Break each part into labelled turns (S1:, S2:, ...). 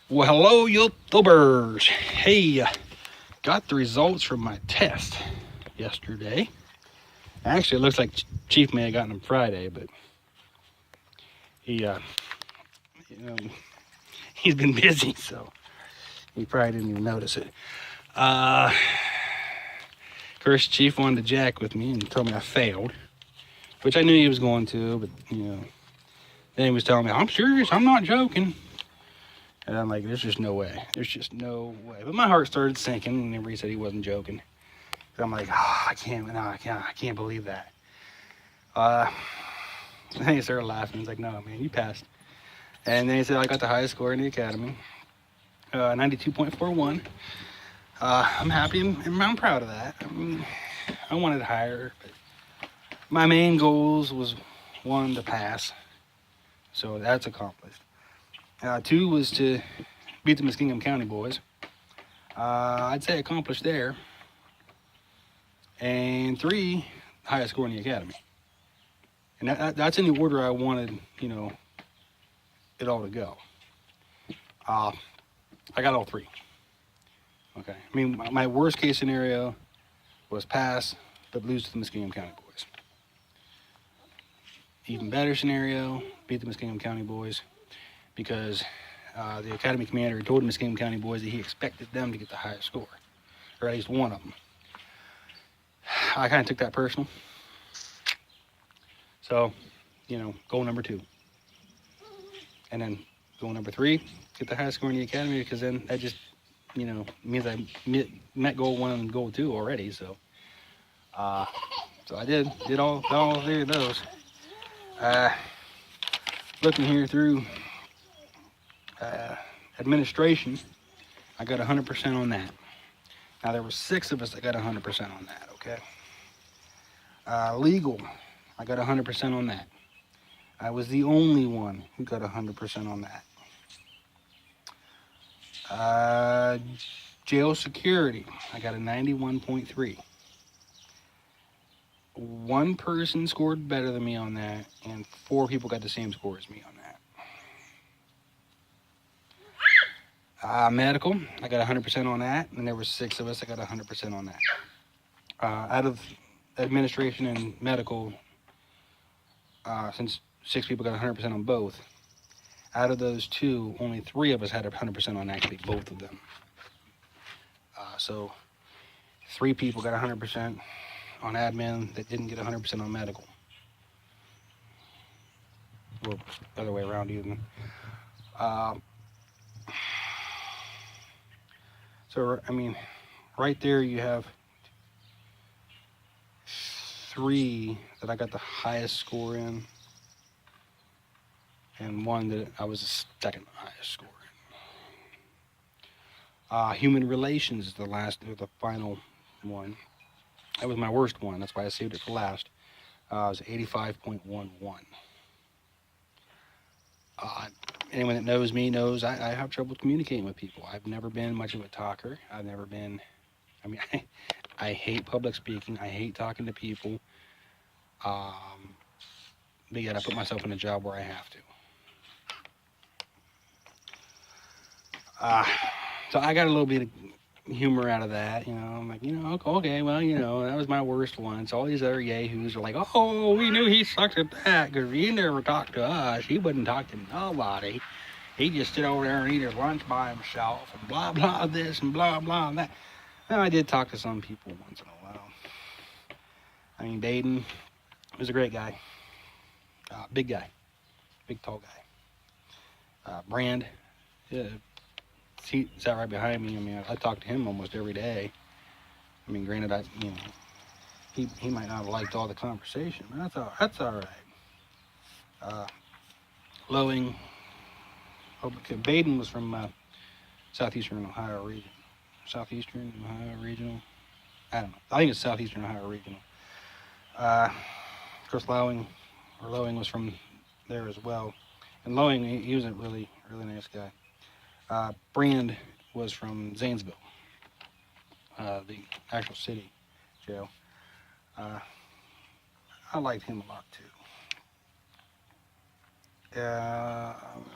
S1: Well, hello, YouTubers. Hey, got the results from my test yesterday. Actually, it looks like Chief may have gotten them Friday, but he, you know, he's been busy, so he probably didn't even notice it. First, Chief wanted to jack with me and told me I failed, which I knew he was going to, but then he was telling me, "I'm serious. I'm not joking." And I'm like, "There's just no way. There's just no way." But my heart started sinking whenever he said he wasn't joking. I'm like, oh, I can't believe that. And then he started laughing. He's like, "No, man, you passed." And then he said I got the highest score in the academy, 92.41. I'm happy and I'm proud of that. I mean, I wanted higher, but my main goals was one, to pass, so that's accomplished. Two was to beat the Muskingum County boys. I'd say accomplished there. And three, highest score in the academy. And that's in the order I wanted, it all to go. I got all three. Okay. I mean, my worst case scenario was pass, but lose to the Muskingum County boys. Even better scenario, beat the Muskingum County boys, because the academy commander told the Muskingum County boys that he expected them to get the highest score, or at least one of them. I kind of took that personal. So, goal number 2. And then goal number 3, get the highest score in the academy, because then that just, means I met goal 1 and goal 2 already. So, so I did all 3 of those. Looking here through administration, I got 100% on that. Now there were 6 of us that got 100% on that. Okay. Legal, I got 100% on that. I was the only one who got 100% on that. Jail security, I got a 91.3. One person scored better than me on that, and 4 people got the same score as me on that. Medical, I got 100% on that, and there were 6 of us that got 100% on that. Out of administration and medical, since 6 people got 100% on both, out of those 2, only 3 of us had 100% on actually both of them. So 3 people got 100% on admin that didn't get 100% on medical. Or other way around even. So, I mean, right there you have 3 that I got the highest score in, and 1 that I was the second highest score in. Human relations is the final one. That was my worst one. That's why I saved it for last. It was 85.11. Anyone that knows me knows I have trouble communicating with people. I've never been much of a talker. I hate public speaking. I hate talking to people. But yet I put myself in a job where I have to. So I got a little bit of humor out of that. I'm like, okay, well, that was my worst one. So all these other yahoos are like, oh, we knew he sucked at that because he never talked to us. He wouldn't talk to nobody. He just sit over there and eat his lunch by himself and blah, blah, this and blah, blah, that. Well, I did talk to some people once in a while. I mean, Baden was a great guy. Big guy. Big, tall guy. Brand, he sat right behind me. I mean, I talked to him almost every day. I mean, granted, he might not have liked all the conversation, but that's all right. Lowing, Baden was from Southeastern Ohio region. Southeastern Ohio Regional. I don't know. I think it's Southeastern Ohio Regional. Of course, Lowing was from there as well. And Lowing, he was a really, really nice guy. Brand was from Zanesville, the actual city jail. I liked him a lot too.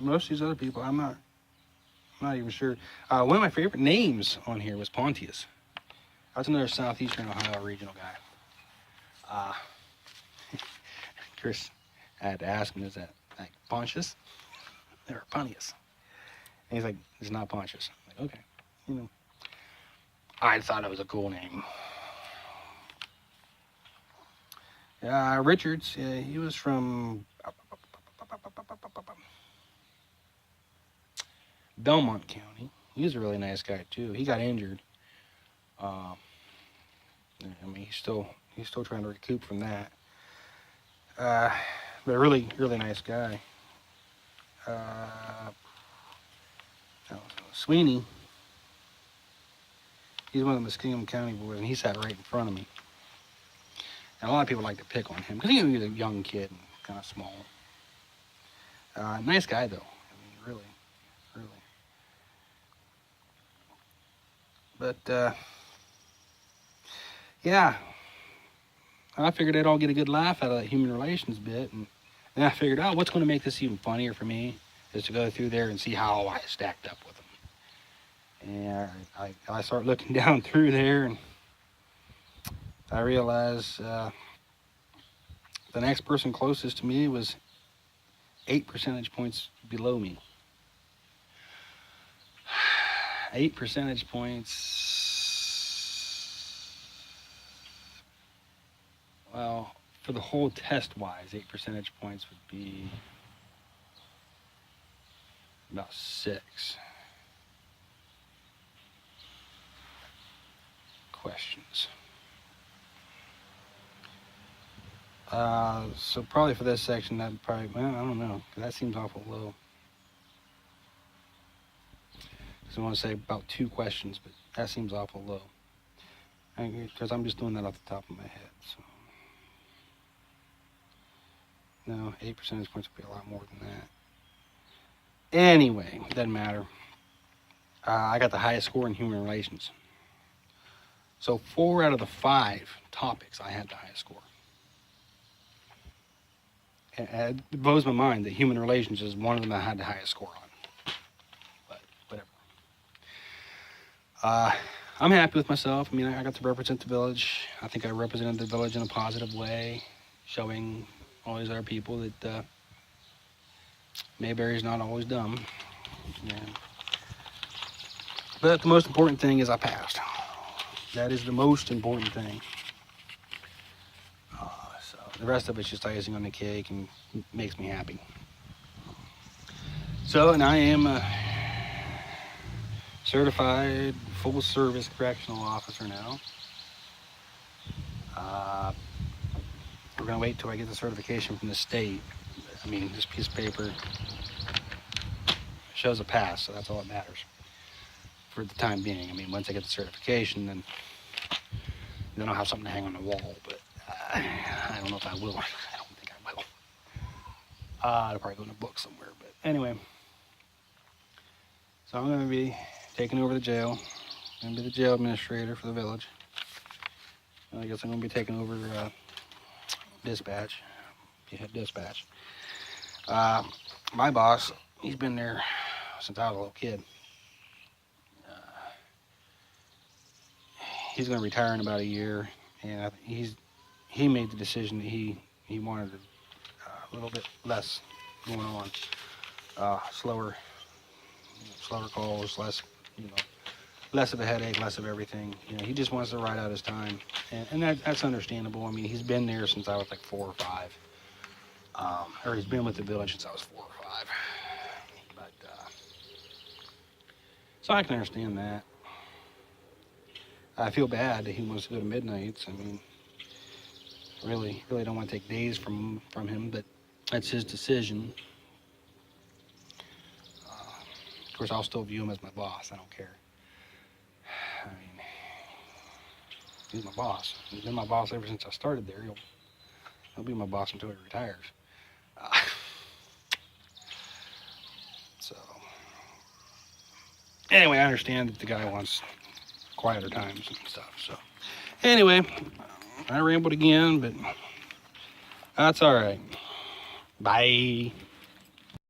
S1: Most of these other people, I'm not I'm not even sure. One of my favorite names on here was Pontius. That's another southeastern Ohio regional guy. Chris, I had to ask him, is that like Pontius or Pontius? And he's like, it's not Pontius. I'm like, okay, you know. I thought it was a cool name. Richards, he was from Belmont County. He was a really nice guy too. He got injured. I mean, he's still trying to recoup from that. But a really, really nice guy. Sweeney, he's one of the Muskingum County boys, and he sat right in front of me. And a lot of people like to pick on him because he was a young kid and kind of small. Nice guy though. I mean, really, really. But yeah, I figured I'd all get a good laugh out of that human relations bit, and then I figured out what's going to make this even funnier for me is to go through there and see how I stacked up with them. And I start looking down through there, and I realize the next person closest to me was 8 percentage points below me. 8 percentage points. Well, for the whole test-wise, 8 percentage points would be about 6 questions. So probably for this section, that'd probably, well, I don't know, that seems awful low. So I want to say about 2 questions, but that seems awful low. Because I'm just doing that off the top of my head. So. No, 8 percentage points would be a lot more than that. Anyway, doesn't matter. I got the highest score in human relations. So 4 out of the 5 topics, I had the highest score. And it blows my mind that human relations is one of them I had the highest score on. But whatever. I'm happy with myself. I mean, I got to represent the village. I think I represented the village in a positive way, showing all these other people that Mayberry's not always dumb. Yeah. But the most important thing is I passed. That is the most important thing. So the rest of it's just icing on the cake and makes me happy. So, and I am a certified full-service correctional officer now. We're going to wait till I get the certification from the state. I mean, this piece of paper shows a pass, so that's all that matters for the time being. I mean, once I get the certification, then I'll have something to hang on the wall, but I don't know if I will. I don't think I will. It'll probably go in a book somewhere, but anyway. So I'm going to be taking over the jail. I'm going to be the jail administrator for the village. I guess I'm going to be taking over dispatch. Yeah, dispatch. My boss, he's been there since I was a little kid. He's going to retire in about a year, and he made the decision that he wanted a little bit less going on, slower calls, less of a headache, less of everything. You know, he just wants to ride out his time, and that's understandable. I mean, he's been there since I was like 4 or 5, or he's been with the village since I was 4 or 5. But so I can understand that. I feel bad that he wants to go to midnights. I mean, really don't want to take days from him, but that's his decision. Of course, I'll still view him as my boss. I don't care. I mean, he's my boss. He's been my boss ever since I started there. He'll be my boss until he retires. So, anyway, I understand that the guy wants quieter times and stuff. So, anyway, I rambled again, but that's all right. Bye.